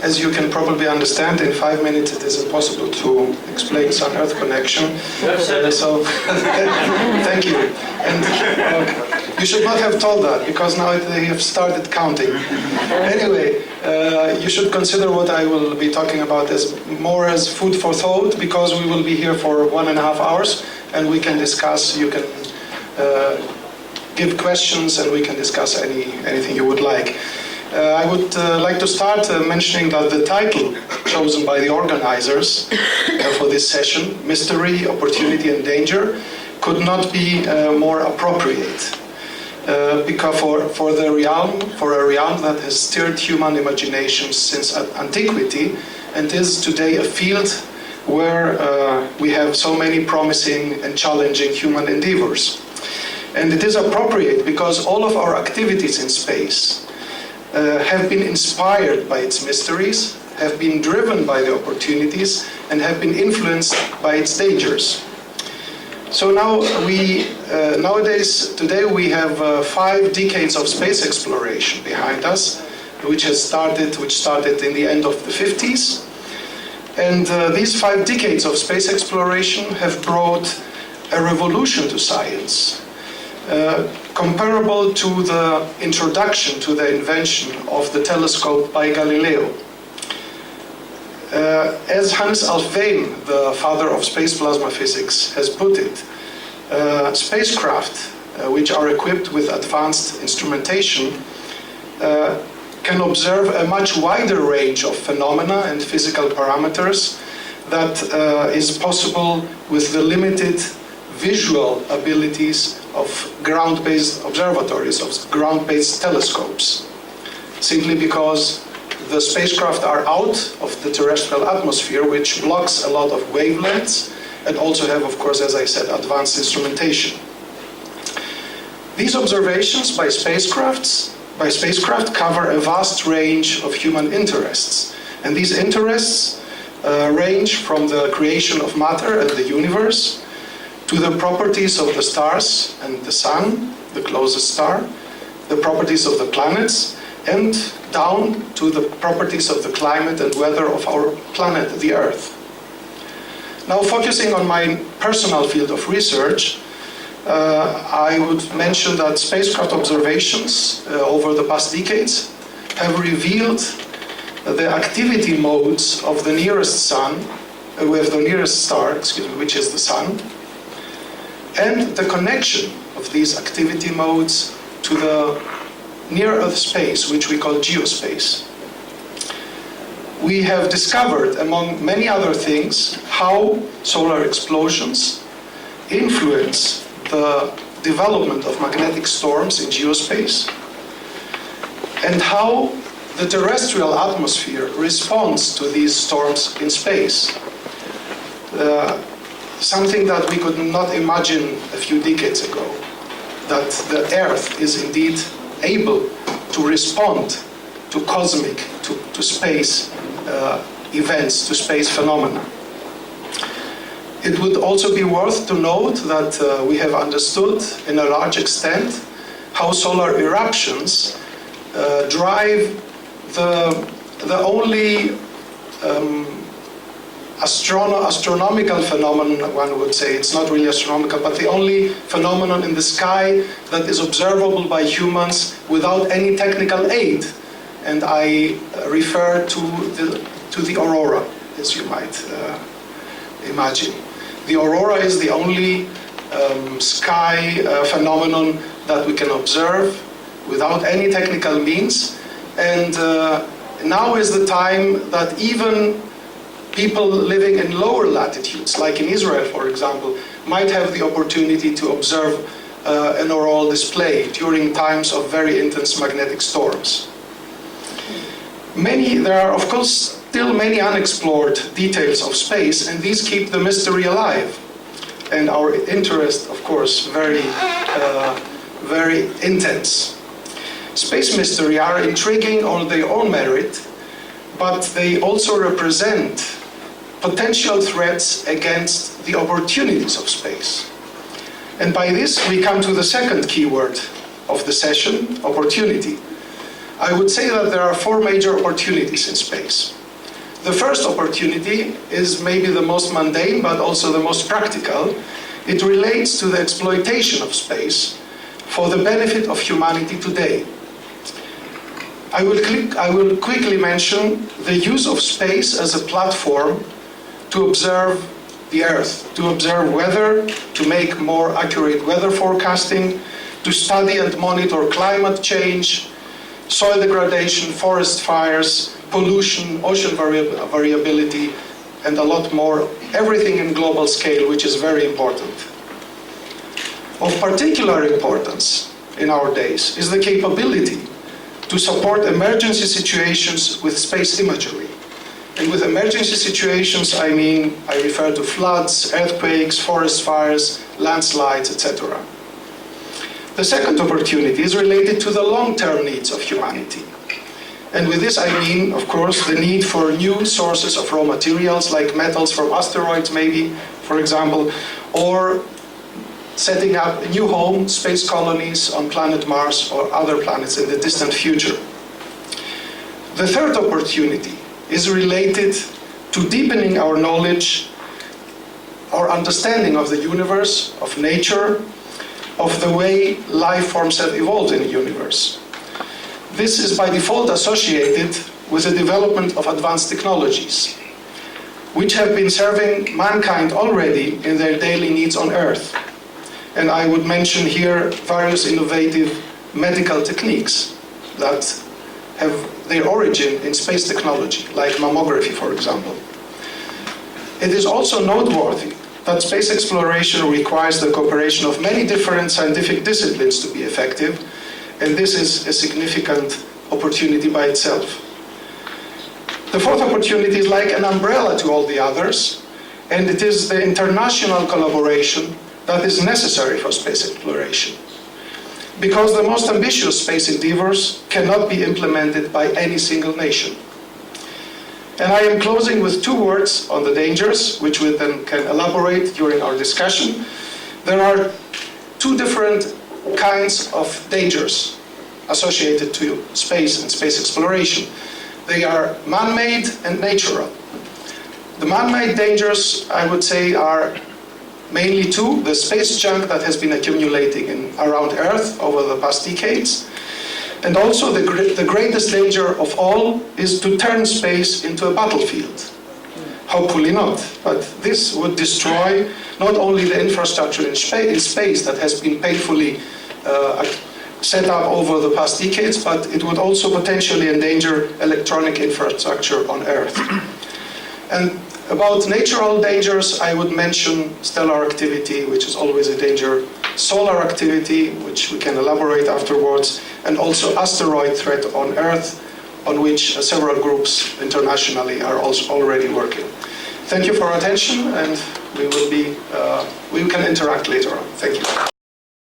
As you can probably understand, in 5 minutes it is impossible to explain Sun-Earth connection. So, thank you. And you should not have told that, because now they have started counting. Anyway, you should consider what I will be talking about as more as food for thought, because we will be here for 1.5 hours, and we can discuss. You can give questions, and we can discuss anything you would like. I would like to start mentioning that the title chosen by the organizers for this session, Mystery, Opportunity and Danger, could not be more appropriate. Because for a realm that has stirred human imagination since antiquity, and is today a field where we have so many promising and challenging human endeavors. And it is appropriate because all of our activities in space have been inspired by its mysteries, have been driven by the opportunities, and have been influenced by its dangers. So now today we have 5 decades of space exploration behind us, which started in the end of the 50s. And these 5 decades of space exploration have brought a revolution to science, comparable to the introduction to the invention of the telescope by Galileo. As Hannes Alfvén, the father of space plasma physics, has put it, spacecraft which are equipped with advanced instrumentation can observe a much wider range of phenomena and physical parameters that is possible with the limited visual abilities of ground-based observatories, of ground-based telescopes, simply because the spacecraft are out of the terrestrial atmosphere, which blocks a lot of wavelengths, and also have, of course, as I said, advanced instrumentation. These observations by spacecraft cover a vast range of human interests, and these interests range from the creation of matter and the universe, to the properties of the stars and the sun, the closest star, the properties of the planets, and down to the properties of the climate and weather of our planet, the Earth. Now, focusing on my personal field of research, I would mention that spacecraft observations over the past decades have revealed the activity modes of the nearest sun, with the nearest star, which is the sun, and the connection of these activity modes to the near-Earth space, which we call geospace. We have discovered, among many other things, how solar explosions influence the development of magnetic storms in geospace, and how the terrestrial atmosphere responds to these storms in space. Something that we could not imagine a few decades ago, that the Earth is indeed able to respond to cosmic, to space events, to space phenomena. It would also be worth to note that we have understood in a large extent how solar eruptions drive the only astronomical phenomenon, one would say. It's not really astronomical, but the only phenomenon in the sky that is observable by humans without any technical aid. And I refer to the aurora, as you might imagine. The aurora is the only sky phenomenon that we can observe without any technical means. And now is the time that even people living in lower latitudes, like in Israel, for example, might have the opportunity to observe an auroral display during times of very intense magnetic storms. There are, of course, still many unexplored details of space, and these keep the mystery alive. And our interest, of course, very intense. Space mystery are intriguing on their own merit, but they also represent potential threats against the opportunities of space. And by this, we come to the second keyword of the session, opportunity. I would say that there are 4 major opportunities in space. The first opportunity is maybe the most mundane, but also the most practical. It relates to the exploitation of space for the benefit of humanity today. I will quickly mention the use of space as a platform to observe the Earth, to observe weather, to make more accurate weather forecasting, to study and monitor climate change, soil degradation, forest fires, pollution, ocean variability, and a lot more, everything in global scale, which is very important. Of particular importance in our days is the capability to support emergency situations with space imagery. And with emergency situations, I refer to floods, earthquakes, forest fires, landslides, etc. The second opportunity is related to the long-term needs of humanity. And with this I mean, of course, the need for new sources of raw materials, like metals from asteroids maybe, for example, or setting up new home space colonies on planet Mars or other planets in the distant future. The third opportunity is related to deepening our knowledge, our understanding of the universe, of nature, of the way life forms have evolved in the universe. This is by default associated with the development of advanced technologies, which have been serving mankind already in their daily needs on Earth. And I would mention here various innovative medical techniques that have their origin in space technology, like mammography, for example. It is also noteworthy that space exploration requires the cooperation of many different scientific disciplines to be effective, and this is a significant opportunity by itself. The fourth opportunity is like an umbrella to all the others, and it is the international collaboration that is necessary for space exploration. Because the most ambitious space endeavors cannot be implemented by any single nation. And I am closing with two words on the dangers, which we then can elaborate during our discussion. There are two different kinds of dangers associated to space and space exploration. They are man-made and natural. The man-made dangers, I would say, are mainly two: the space junk that has been accumulating around Earth over the past decades, and also the greatest danger of all is to turn space into a battlefield. Hopefully not, but this would destroy not only the infrastructure in space that has been painfully set up over the past decades, but it would also potentially endanger electronic infrastructure on Earth. And about natural dangers, I would mention stellar activity, which is always a danger, solar activity, which we can elaborate afterwards, and also asteroid threat on Earth, on which several groups internationally are also already working. Thank you for your attention, and we can interact later on. Thank you.